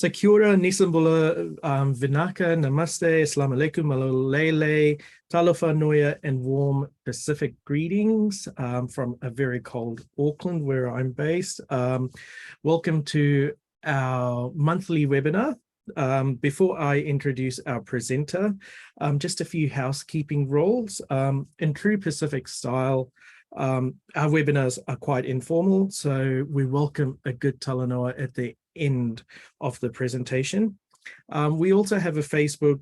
So kia ora, nisambula, vinaka, namaste, assalamu alaikum, malolele, talofa noya, and warm Pacific greetings from a very cold Auckland, where I'm based. Welcome to our monthly webinar. Before I introduce our presenter, just a few housekeeping rules. In true Pacific style, our webinars are quite informal, so we welcome a good talanoa at the end of the presentation. We also have a Facebook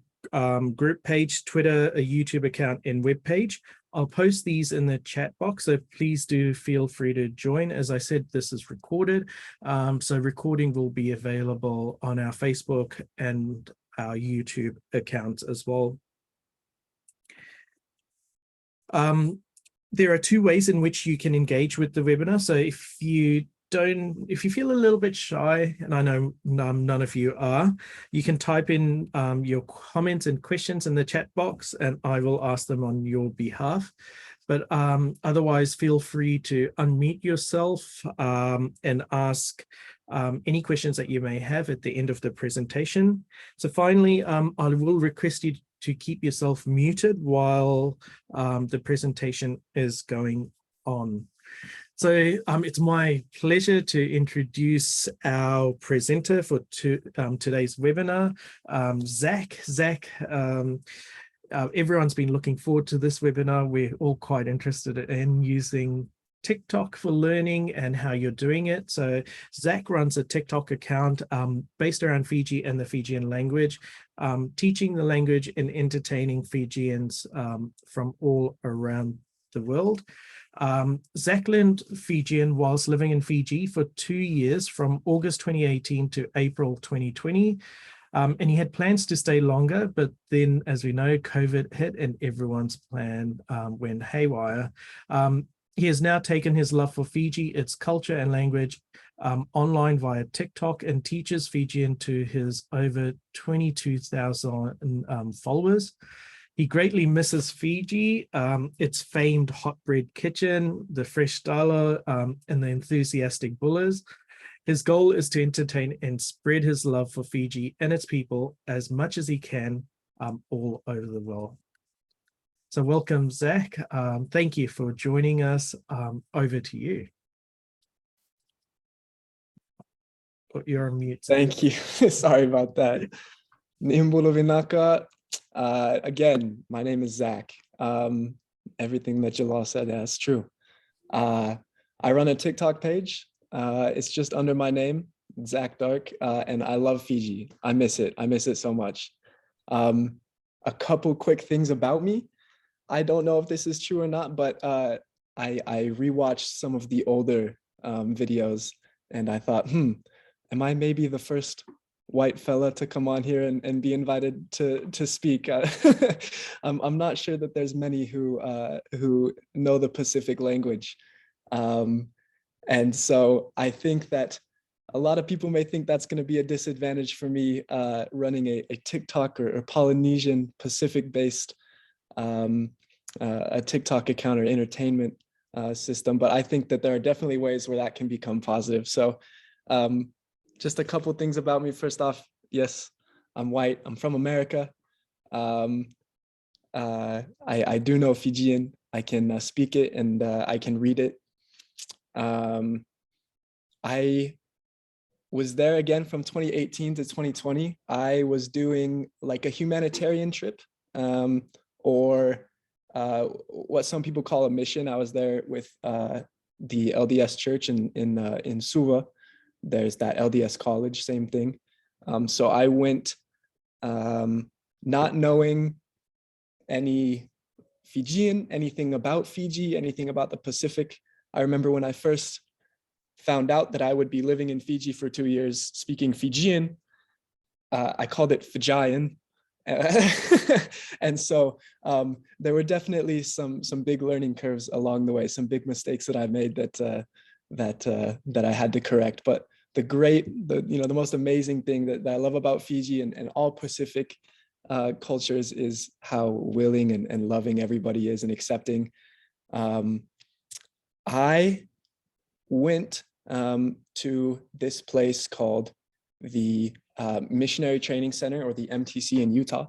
group page, Twitter, a YouTube account, and web page. I'll post these in the chat box, so please do feel free to join. As I said, this is recorded, so recording will be available on our Facebook and our YouTube accounts as well. There are two ways in which you can engage with the webinar. So if you feel a little bit shy, and I know none of you are, you can type in your comments and questions in the chat box and I will ask them on your behalf. But otherwise, feel free to unmute yourself and ask any questions that you may have at the end of the presentation. So finally, I will request you to keep yourself muted while the presentation is going on. So it's my pleasure to introduce our presenter for today's webinar, Zach. Zach, everyone's been looking forward to this webinar. We're all quite interested in using TikTok for learning and how you're doing it. So Zach runs a TikTok account based around Fiji and the Fijian language, teaching the language and entertaining Fijians from all around the world. Zach learned Fijian whilst living in Fiji for 2 years, from August 2018 to April 2020. And he had plans to stay longer, but then, as we know, COVID hit and everyone's plan went haywire. He has now taken his love for Fiji, its culture and language, online via TikTok, and teaches Fijian to his over 22,000 followers. He greatly misses Fiji, its famed hot bread kitchen, the fresh stalo, and the enthusiastic bullers. His goal is to entertain and spread his love for Fiji and its people as much as he can all over the world. So welcome, Zach. Thank you for joining us. Over to you. You're on mute. Thank you. Sorry about that. Nimbulu Vinaka. Again, my name is Zach. Everything that Jalal said, that's true. I run a TikTok page. It's just under my name, Zach Dark, and I love Fiji. I miss it. I miss it so much. A couple quick things about me. I don't know if this is true or not, but I rewatched some of the older videos and I thought, am I maybe the first white fella to come on here and be invited to speak? I'm not sure that there's many who know the Pacific language. And so I think that a lot of people may think that's going to be a disadvantage for me running a TikTok or Polynesian Pacific-based a TikTok account or entertainment system, but I think that there are definitely ways where that can become positive. So just a couple things about me. First off, yes, I'm white. I'm from America. I do know Fijian. I can speak it and I can read it. I was there again from 2018 to 2020. I was doing like a humanitarian trip or what some people call a mission. I was there with the LDS church in Suva. There's that LDS college, same thing. So I went not knowing any Fijian, anything about Fiji, anything about the Pacific. I remember when I first found out that I would be living in Fiji for 2 years speaking Fijian, I called it Fijian. And so there were definitely some big learning curves along the way, some big mistakes that I made that I had to correct. But the most amazing thing that I love about Fiji and all Pacific cultures is how willing and loving everybody is and accepting. I went to this place called the Missionary Training Center, or the MTC in Utah.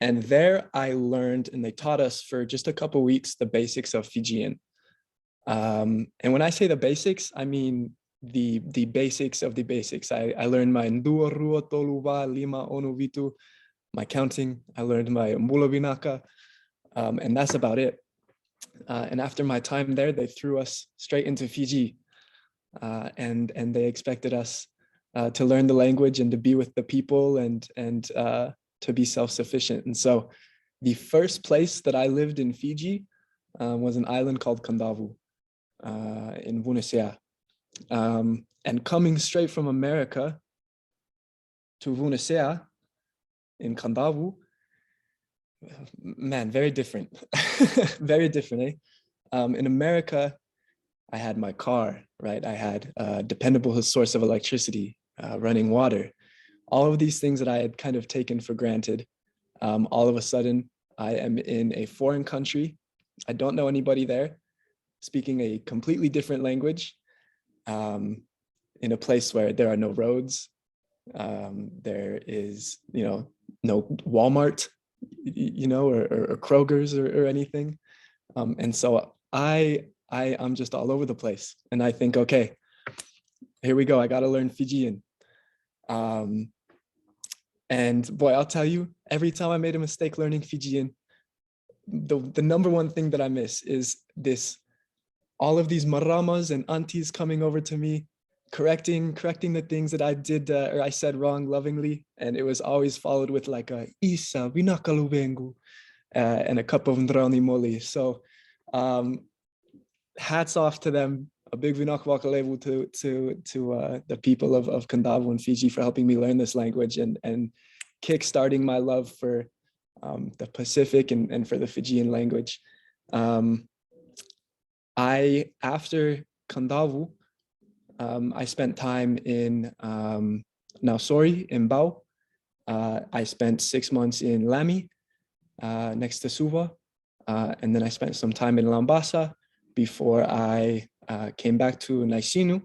And there I learned, and they taught us for just a couple weeks, the basics of Fijian. And when I say the basics, I mean the basics of the basics. I learned my ndua, rua, tolu, wa, lima, onu, vitu, my counting. I learned my mbulobinaka, and that's about it. And after my time there, they threw us straight into Fiji, and they expected us to learn the language and to be with the people and to be self-sufficient. And so the first place that I lived in Fiji was an island called Kandavu in Vunesea. And coming straight from America to Vunesea in Kandavu, man, very different. Very different, eh? In America, I had my car, right? I had a dependable source of electricity, running water. All of these things that I had kind of taken for granted. All of a sudden, I am in a foreign country. I don't know anybody there, speaking a completely different language, in a place where there are no roads. There is, no Walmart, or Kroger's or anything. And so I'm just all over the place. And I think, okay, here we go. I got to learn Fijian. And boy, I'll tell you, every time I made a mistake learning Fijian, the number one thing that I miss is all of these maramas and aunties coming over to me, correcting the things that I did or I said wrong lovingly. And it was always followed with like a isa, vinakalubengu, and a cup of ndrani moli. So hats off to them. A big vinakawakalevu to the people of Kandavu and Fiji for helping me learn this language and kickstarting my love for the Pacific and for the Fijian language. After Kandavu, I spent time in Nausori in Bau. I spent 6 months in Lami, next to Suva. And then I spent some time in Lambasa before I came back to Naisinu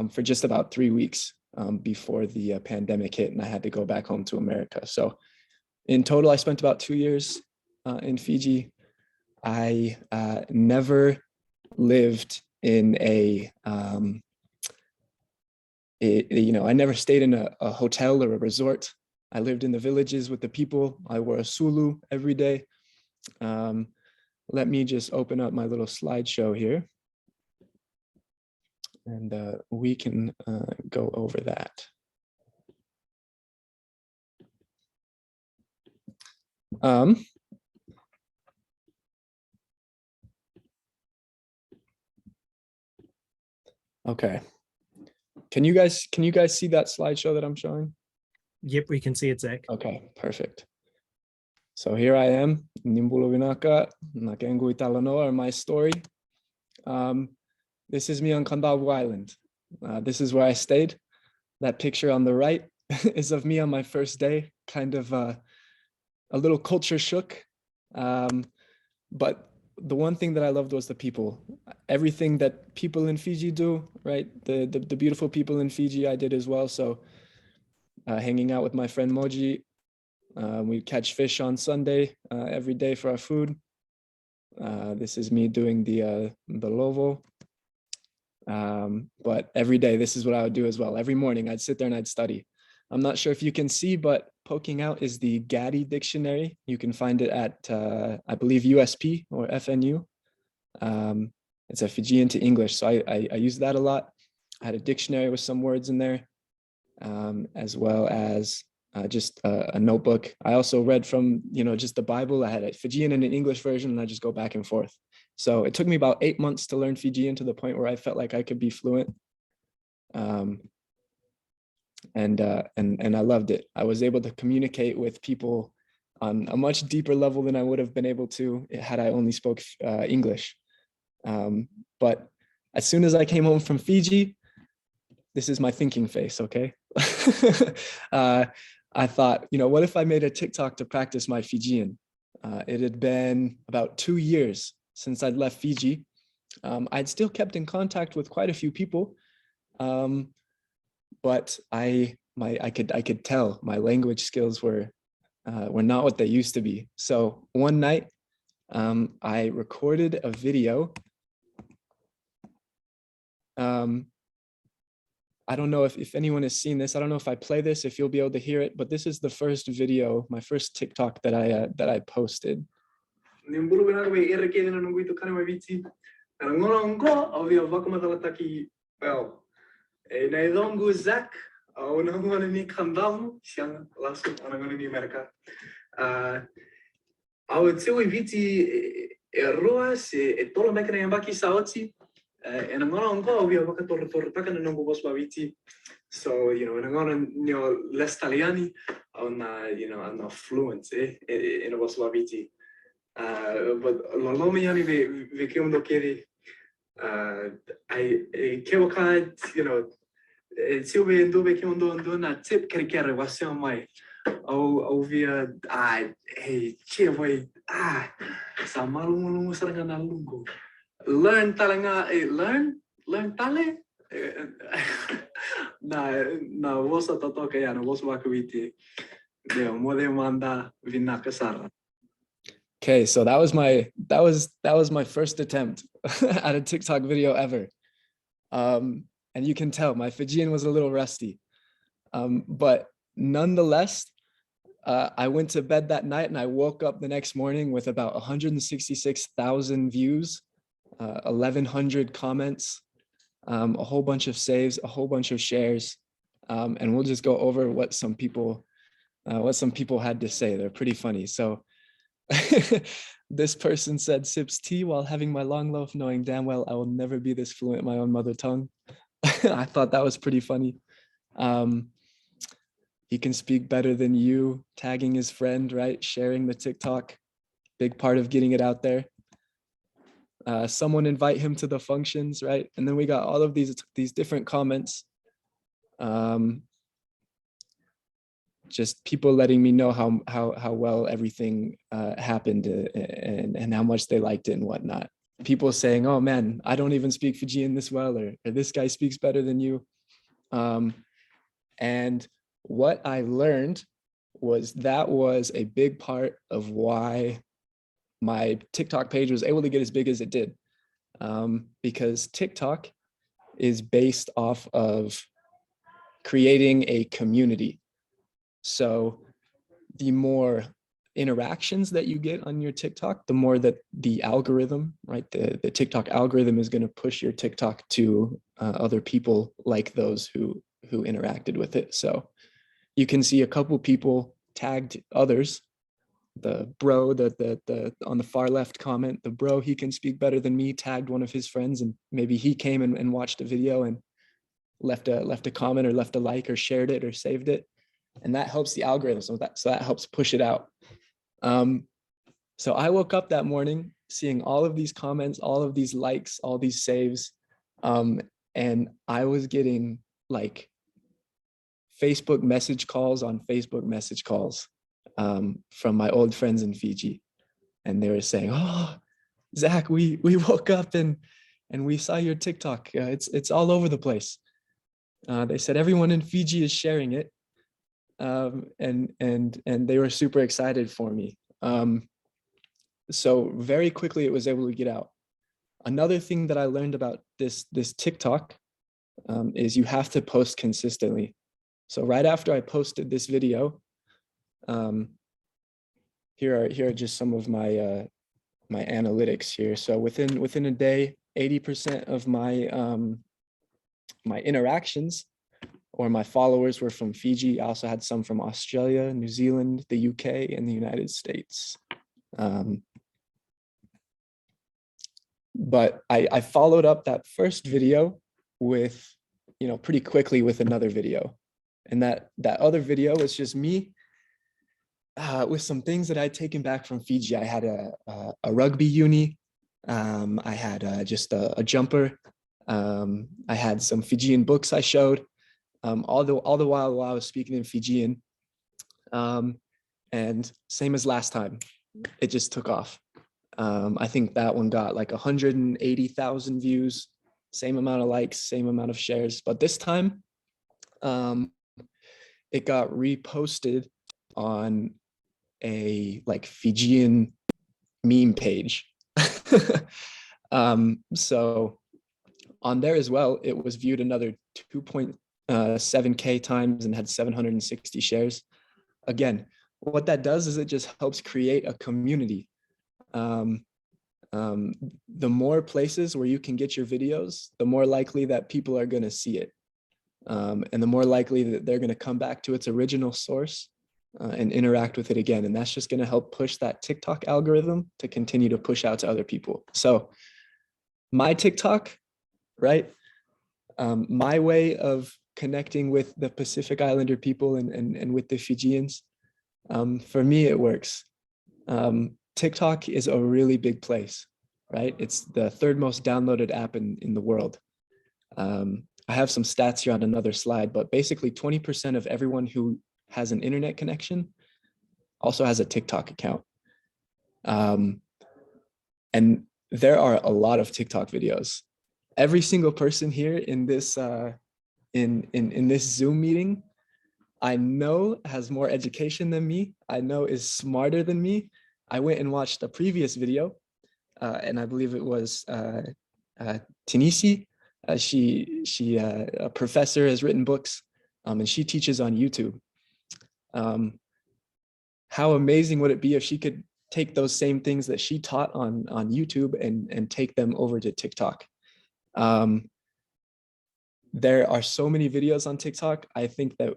for just about 3 weeks before the pandemic hit and I had to go back home to America. So in total, I spent about 2 years in Fiji. I never lived in I never stayed in a hotel or a resort. I lived in the villages with the people. I wore a sulu every day. Let me just open up my little slideshow here. And we can go over that. Okay. Can you guys see that slideshow that I'm showing? Yep, we can see it, Zach. Okay, perfect. So here I am, Nimbulo Vinaka, Nakengu Italanoa, or my story. This is me on Kandavu Island. This is where I stayed. That picture on the right is of me on my first day, kind of a little culture shook. But the one thing that I loved was the people. Everything that people in Fiji do, right? The beautiful people in Fiji, I did as well. So hanging out with my friend Moji, we'd catch fish on Sunday every day for our food. This is me doing the lovo. But every day, this is what I would do as well. Every morning, I'd sit there and I'd study. I'm not sure if you can see, but poking out is the Gadi dictionary. You can find it at, I believe, USP or FNU. It's a Fijian to English, so I use that a lot. I had a dictionary with some words in there, as well as just a notebook. I also read from, just the Bible. I had a Fijian and an English version, and I just go back and forth. So it took me about 8 months to learn Fijian to the point where I felt like I could be fluent. And I loved it. I was able to communicate with people on a much deeper level than I would have been able to had I only spoke English. But as soon as I came home from Fiji, this is my thinking face, okay? I thought, what if I made a TikTok to practice my Fijian? It had been about 2 years since I'd left Fiji. I'd still kept in contact with quite a few people, but I I could tell my language skills were not what they used to be. So one night, I recorded a video. I don't know if anyone has seen this. I don't know if I play this, if you'll be able to hear it, but this is the first video, my first TikTok that I posted. So, you know, nangona nyo less Italiani on na fluent in a Boswaviti. But Lolomiani ve kiundo kiri I kewakad, you know, Silve dove kiundo na tip kerikere wasio mai. Au via hey che voi sa malu saranga na lungo. Learn talanga learn tale na vosa totoka ya na vosa wakawiti de mode manda vinaka sara. Okay, so that was my first attempt at a TikTok video ever. And you can tell my Fijian was a little rusty. But nonetheless, I went to bed that night and I woke up the next morning with about 166,000 views, 1,100 comments, a whole bunch of saves, a whole bunch of shares. And we'll just go over what some people had to say. They're pretty funny. So this person said sips tea while having my long loaf, knowing damn well I will never be this fluent in my own mother tongue. I thought that was pretty funny. He can speak better than you, tagging his friend, right? Sharing the TikTok, big part of getting it out there. Someone invite him to the functions, right? And then we got all of these different comments. Just people letting me know how well everything happened and how much they liked it and whatnot. People saying, oh man, I don't even speak Fijian this well, or this guy speaks better than you. And what I learned that was a big part of why my TikTok page was able to get as big as it did. Because TikTok is based off of creating a community. So the more interactions that you get on your TikTok, the more that the algorithm, right? The TikTok algorithm is going to push your TikTok to other people like those who interacted with it. So you can see a couple people tagged others. The bro, the on the far left comment, the bro, he can speak better than me, tagged one of his friends, and maybe he came and watched a video and left a comment or left a like or shared it or saved it. And that helps the algorithm. So that helps push it out. So I woke up that morning seeing all of these comments, all of these likes, all these saves. And I was getting like Facebook message calls on Facebook message calls from my old friends in Fiji. And they were saying, oh, Zach, we woke up and we saw your TikTok. It's all over the place. They said everyone in Fiji is sharing it. And they were super excited for me. So very quickly it was able to get out. Another thing that I learned about this TikTok is you have to post consistently. So right after I posted this video, here are just some of my my analytics here. So within a day, 80% of my my interactions or my followers were from Fiji. I also had some from Australia, New Zealand, the UK, and the United States. But I followed up that first video with, pretty quickly with another video. And that other video was just me with some things that I'd taken back from Fiji. I had a rugby uni. I had just a jumper. I had some Fijian books I showed. All the while I was speaking in Fijian. And same as last time, it just took off. I think that one got like 180,000 views, same amount of likes, same amount of shares. But this time, it got reposted on a like Fijian meme page. So on there as well, it was viewed another 2.7K times and had 760 shares. Again, what that does is it just helps create a community. The more places where you can get your videos, the more likely that people are going to see it. And the more likely that they're going to come back to its original source and interact with it again. And that's just going to help push that TikTok algorithm to continue to push out to other people. So my TikTok, right? My way of connecting with the Pacific Islander people and with the Fijians, for me, it works. TikTok is a really big place, right? It's the third most downloaded app in the world. I have some stats here on another slide, but basically 20% of everyone who has an internet connection also has a TikTok account. And there are a lot of TikTok videos. Every single person here in this in this Zoom meeting, I know has more education than me. I know is smarter than me. I went and watched a previous video, and I believe it was Tinisi. She a professor, has written books, and she teaches on YouTube. How amazing would it be if she could take those same things that she taught on YouTube and take them over to TikTok? There are so many videos on TikTok. I think that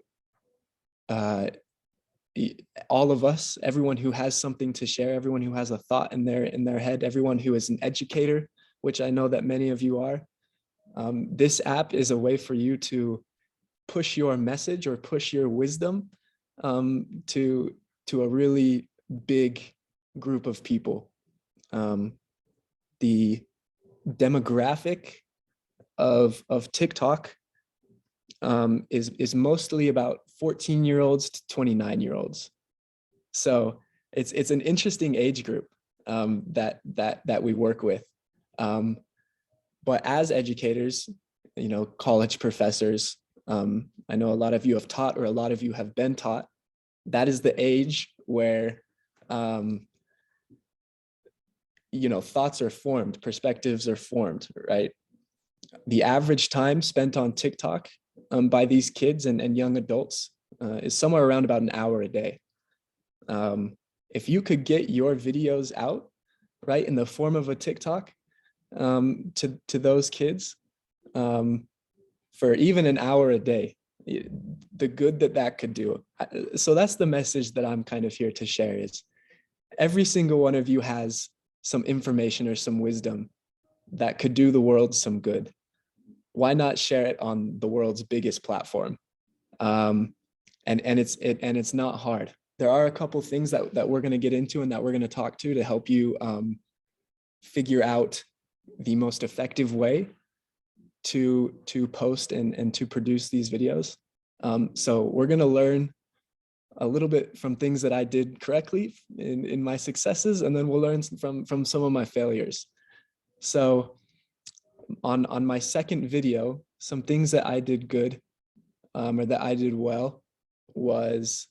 all of us, everyone who has something to share, everyone who has a thought in their head, everyone who is an educator, which I know that many of you are, this app is a way for you to push your message or push your wisdom to a really big group of people. The demographic of TikTok is mostly about 14-year-olds to 29-year-olds. So it's an interesting age group that we work with. But as educators, you know, college professors, I know a lot of you have taught or a lot of you have been taught. That is the age where you know, thoughts are formed, perspectives are formed, right? The average time spent on TikTok by these kids and young adults is somewhere around about an hour a day. If you could get your videos out, right, in the form of a TikTok to those kids for even an hour a day, the good that could do. So that's the message that I'm kind of here to share is every single one of you has some information or some wisdom that could do the world some good. Why not share it on the world's biggest platform? And it's not hard. There are a couple things that we're going to get into and that we're going to talk to help you figure out the most effective way to post and to produce these videos. So we're going to learn a little bit from things that I did correctly in my successes, and then we'll learn from some of my failures. So on my second video, some things that I did good or that I did well was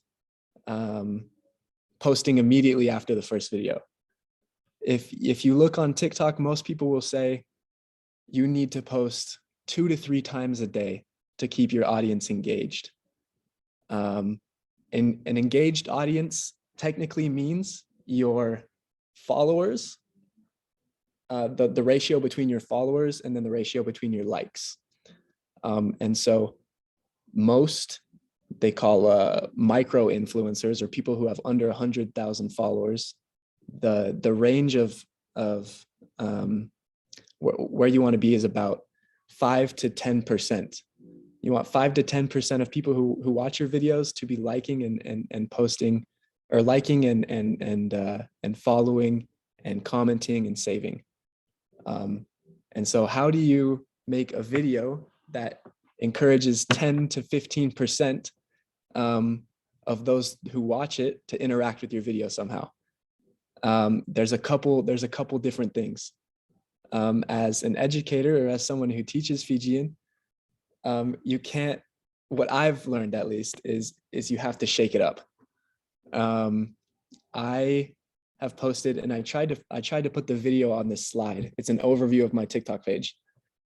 posting immediately after the first video. If you look on TikTok, most people will say you need to post 2 to 3 times a day to keep your audience engaged. An engaged audience technically means your followers, the ratio between your followers and then the ratio between your likes. And so most they call micro influencers or people who have under 100,000 followers, the range of where you want to be is about 5 to 10%. You want 5 to 10% of people who watch your videos to be liking and posting, or liking and following and commenting and saving. And so how do you make a video that encourages 10 to 15% of those who watch it to interact with your video somehow? There's a couple different things. As an educator or as someone who teaches Fijian, you can't what I've learned at least is you have to shake it up. I have posted, and I tried to put the video on this slide. It's an overview of my TikTok page.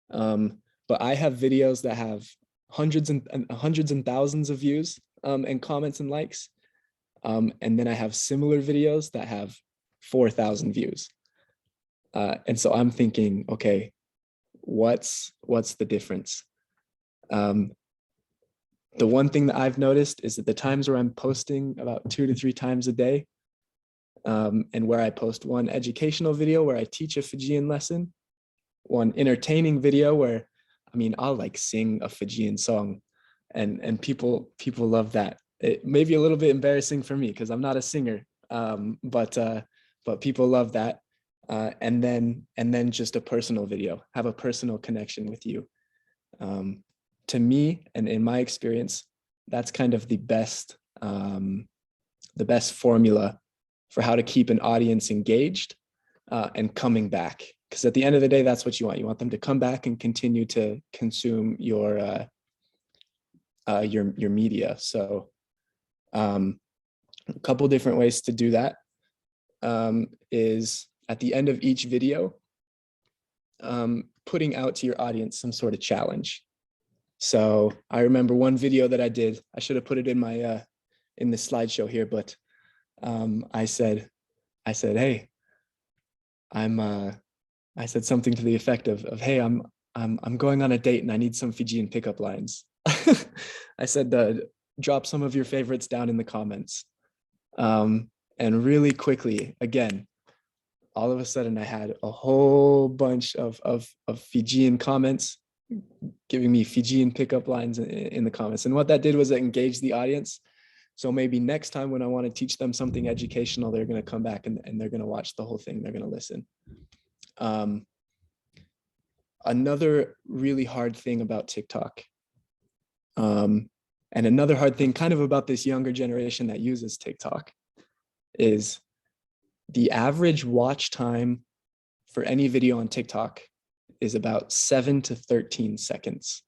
But I have videos that have hundreds and thousands of views and comments and likes. And then I have similar videos that have 4,000 views. And so I'm thinking, okay, what's the difference? The one thing that I've noticed is that the times where I'm posting about 2 to 3 times a day, and where I post one educational video where I teach a Fijian lesson, one entertaining video where, I mean, I'll like sing a Fijian song, and people love that. It may be a little bit embarrassing for me because I'm not a singer, but people love that. And then just a personal video, have a personal connection with you. To me, and in my experience, that's kind of the best formula for how to keep an audience engaged and coming back. Because at the end of the day, that's what you want. You want them to come back and continue to consume your media. So a couple different ways to do that is at the end of each video, putting out to your audience some sort of challenge. So I remember one video that I did, I should have put it in my in the slideshow here, but I said, hey, I said something to the effect of hey, I'm going on a date and I need some Fijian pickup lines. I said, drop some of your favorites down in the comments. And really quickly, again, all of a sudden I had a whole bunch of Fijian comments giving me Fijian pickup lines in the comments. And what that did was it engaged the audience. So maybe next time when I want to teach them something educational, they're going to come back and they're going to watch the whole thing. They're going to listen. Another really hard thing about TikTok, and another hard thing kind of about this younger generation that uses TikTok, is the average watch time for any video on TikTok is about 7 to 13 seconds.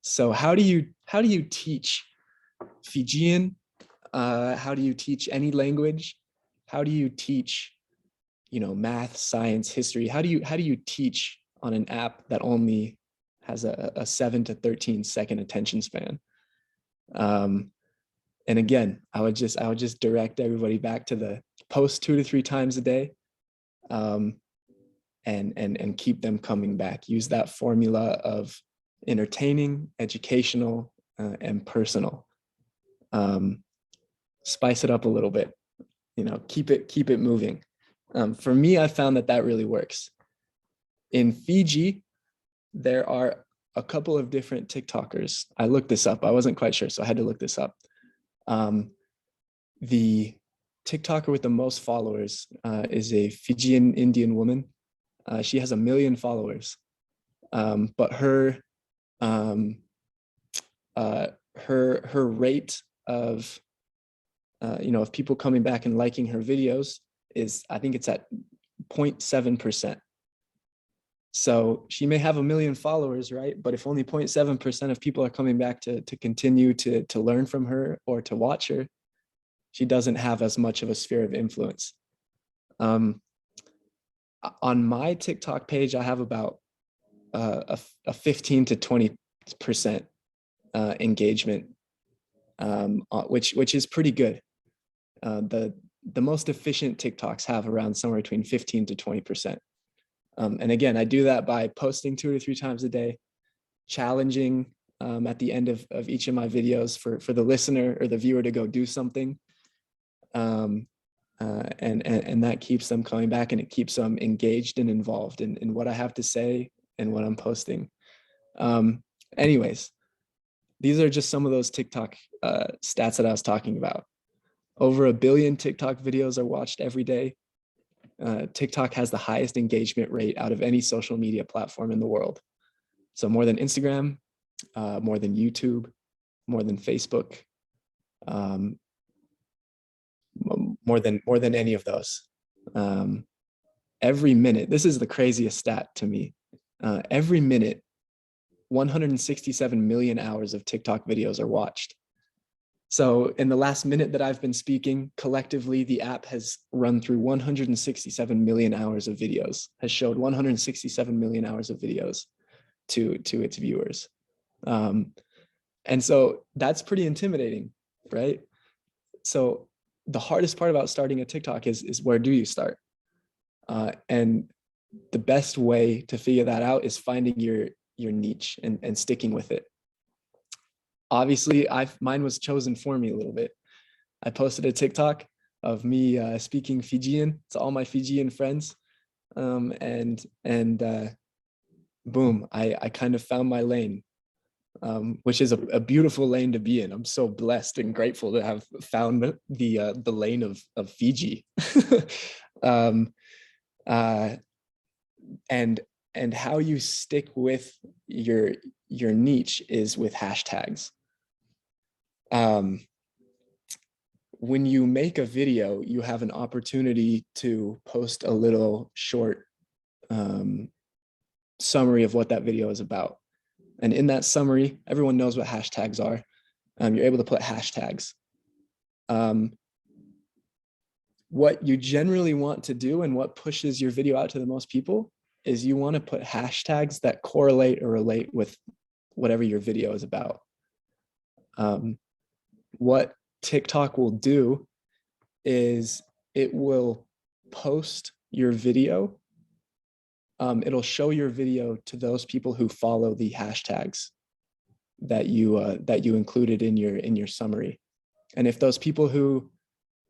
So how do you teach Fijian? How do you teach any language? How do you teach, math, science, history? How do you teach on an app that only has a 7 to 13 second attention span? And again, I would just direct everybody back to the post 2 to 3 times a day, and keep them coming back. Use that formula of entertaining, educational, and personal. Spice it up a little bit, keep it moving. For me, I found that really works. In Fiji, there are a couple of different TikTokers. I looked this up. I wasn't quite sure, so I had to look this up. The TikToker with the most followers is a Fijian Indian woman. She has 1 million followers, but her rate of of people coming back and liking her videos is, I think it's at 0.7%. So she may have 1 million followers, right? But if only 0.7% of people are coming back to continue to learn from her or to watch her, she doesn't have as much of a sphere of influence. On my TikTok page, I have about a 15 to 20% engagement, which is pretty good. The most efficient TikToks have around somewhere between 15 to 20%. And again, I do that by posting 2 to 3 times a day, challenging at the end of each of my videos for the listener or the viewer to go do something. And that keeps them coming back, and it keeps them engaged and involved in what I have to say and what I'm posting. Anyways, these are just some of those TikTok stats that I was talking about. Over 1 billion TikTok videos are watched every day. TikTok has the highest engagement rate out of any social media platform in the world. So more than Instagram, more than YouTube, more than Facebook, more than any of those. Every minute, this is the craziest stat to me. Every minute, 167 million hours of TikTok videos are watched. So in the last minute that I've been speaking, collectively, the app has run through 167 million hours of videos, has showed 167 million hours of videos to its viewers. And so that's pretty intimidating, right? So the hardest part about starting a TikTok is where do you start? And the best way to figure that out is finding your niche and sticking with it. Obviously, mine was chosen for me a little bit. I posted a TikTok of me speaking Fijian to all my Fijian friends, and boom, I kind of found my lane, which is a beautiful lane to be in. I'm so blessed and grateful to have found the lane of Fiji. And how you stick with your niche is with hashtags. When you make a video, you have an opportunity to post a little short summary of what that video is about. And in that summary, everyone knows what hashtags are. You're able to put hashtags. What you generally want to do and what pushes your video out to the most people is you want to put hashtags that correlate or relate with whatever your video is about. What TikTok will do is it will post your video. It'll show your video to those people who follow the hashtags that you included in your summary. And if those people who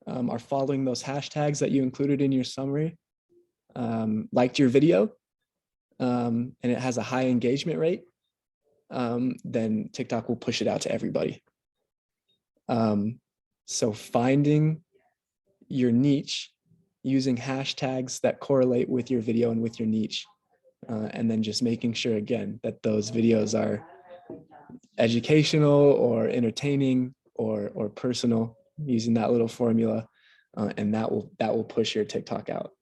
are following those hashtags that you included in your summary liked your video, and it has a high engagement rate, then TikTok will push it out to everybody. So finding your niche using hashtags that correlate with your video and with your niche, and then just making sure again that those videos are educational or entertaining or personal, using that little formula, and that will push your TikTok out.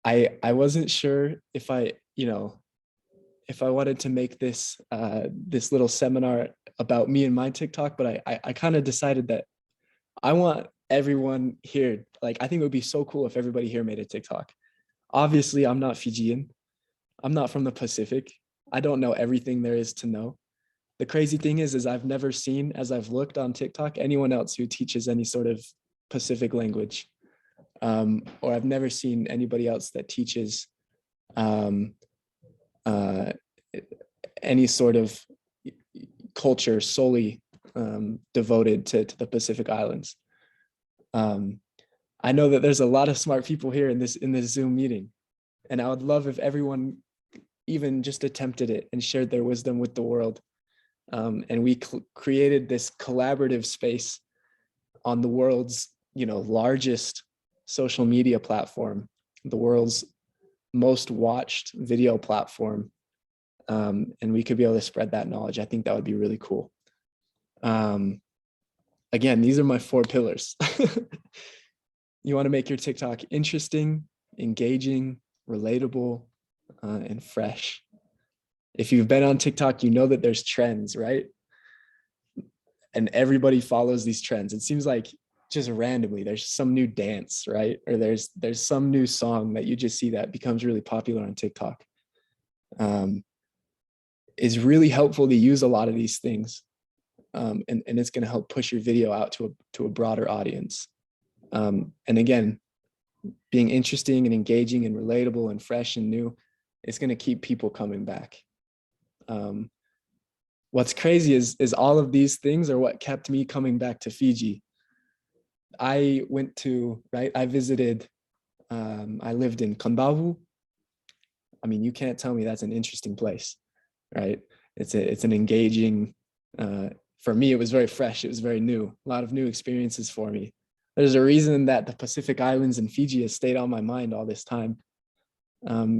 I wasn't sure if I wanted to make this this little seminar about me and my TikTok, but I kind of decided that I want everyone here, like, I think it would be so cool if everybody here made a TikTok. Obviously, I'm not Fijian. I'm not from the Pacific. I don't know everything there is to know. The crazy thing is I've never seen, as I've looked on TikTok, anyone else who teaches any sort of Pacific language. Or I've never seen anybody else that teaches any sort of culture solely devoted to the Pacific Islands. I know that there's a lot of smart people here in this Zoom meeting, and I would love if everyone even just attempted it and shared their wisdom with the world. And we created this collaborative space on the world's largest social media platform, the world's most watched video platform, and we could be able to spread that knowledge. I think that would be really cool. Again, these are my 4 pillars. You want to make your TikTok interesting, engaging, relatable, and fresh. If you've been on TikTok, you know that there's trends, right? And everybody follows these trends. It seems like just randomly there's some new dance, right? Or there's some new song that you just see that becomes really popular on TikTok. It's really helpful to use a lot of these things. And it's going to help push your video out to a broader audience. And again, being interesting and engaging and relatable and fresh and new, it's going to keep people coming back. What's crazy is all of these things are what kept me coming back to Fiji. I visited, I lived in Konbavu. I mean, you can't tell me that's an interesting place, right? It's an engaging, for me, it was very fresh. It was very new, a lot of new experiences for me. There's a reason that the Pacific Islands and Fiji has stayed on my mind all this time,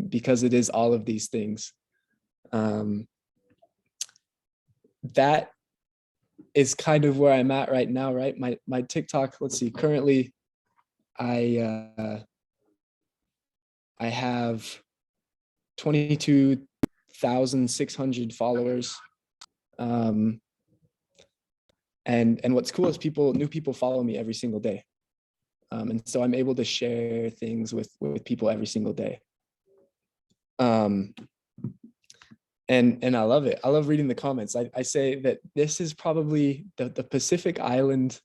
because it is all of these things. That is kind of where I'm at right now, right? My TikTok, let's see, currently I have 22,000 1,600 followers. And what's cool is new people follow me every single day. And so I'm able to share things with people every single day. And I love it. I love reading the comments. I say that this is probably the Pacific Island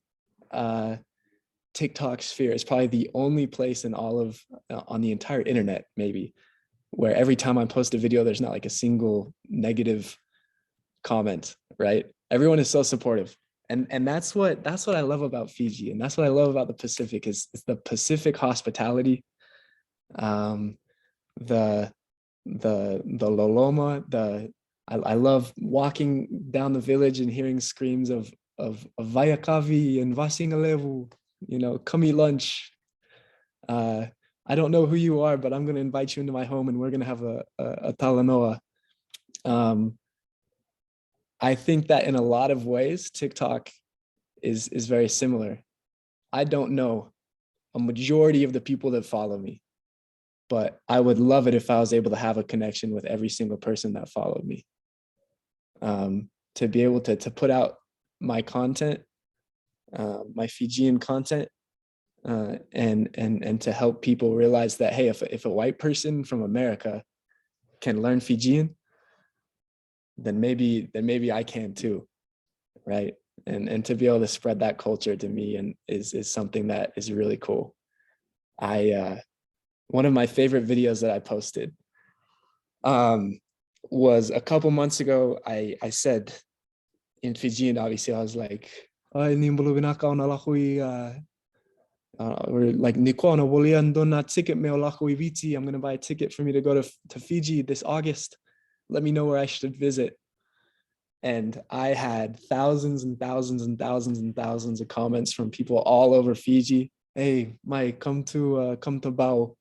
TikTok sphere is probably the only place in all of on the entire internet, maybe, where every time I post a video, there's not like a single negative comment, right? Everyone is so supportive. And that's what I love about Fiji, and that's what I love about the Pacific is the Pacific hospitality, the Loloma, I love walking down the village and hearing screams of Vayakavi and Vasingalevu, you know, come eat lunch. I don't know who you are, but I'm going to invite you into my home and we're going to have a talanoa. I think that in a lot of ways, TikTok is very similar. I don't know a majority of the people that follow me, but I would love it if I was able to have a connection with every single person that followed me. To be able to put out my content, my Fijian content, and to help people realize that, hey, if a white person from America can learn Fijian, then maybe I can too, right? And to be able to spread that culture to me and is something that is really cool. One of my favorite videos that I posted was a couple months ago. I said in Fijian, obviously, I was like, or like ticket me I'm gonna buy a ticket for me to go to Fiji this August. Let me know where I should visit. And I had thousands and thousands and thousands and thousands of comments from people all over Fiji. Hey, Mike, come to Bao,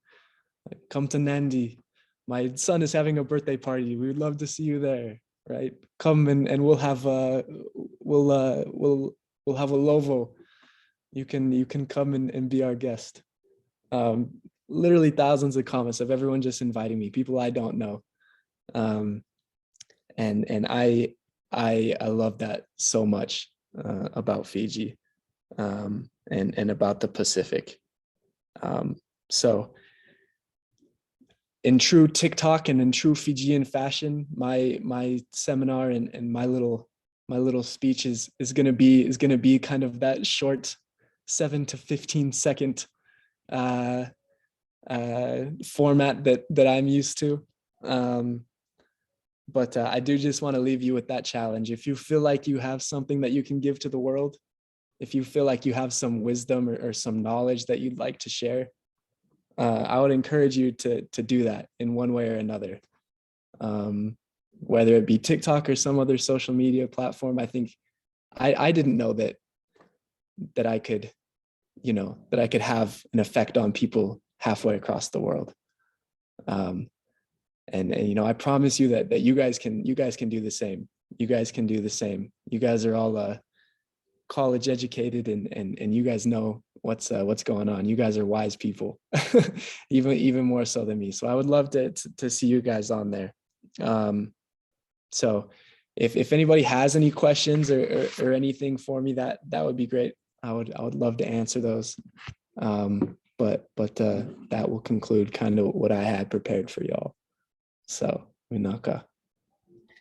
come to Nandi. My son is having a birthday party. We would love to see you there, right? Come and we'll have a lovo. You can come and be our guest. Literally thousands of comments of everyone just inviting me, people I don't know. And I love that so much about Fiji, and about the Pacific. So in true TikTok and in true Fijian fashion, my seminar and my little speech is gonna be kind of that short 7 to 15 second format that I'm used to. But I do just want to leave you with that challenge. If you feel like you have something that you can give to the world, if you feel like you have some wisdom or some knowledge that you'd like to share, I would encourage you to do that in one way or another. Whether it be TikTok or some other social media platform. I think I didn't know that I could, that I could have an effect on people halfway across the world. And I promise you that you guys can do the same. You guys can do the same. You guys are all college educated and you guys know what's going on. You guys are wise people, even more so than me. So I would love to see you guys on there. So if anybody has any questions or anything for me, that would be great. I would love to answer those. But that will conclude kind of what I had prepared for y'all. So, Minaka.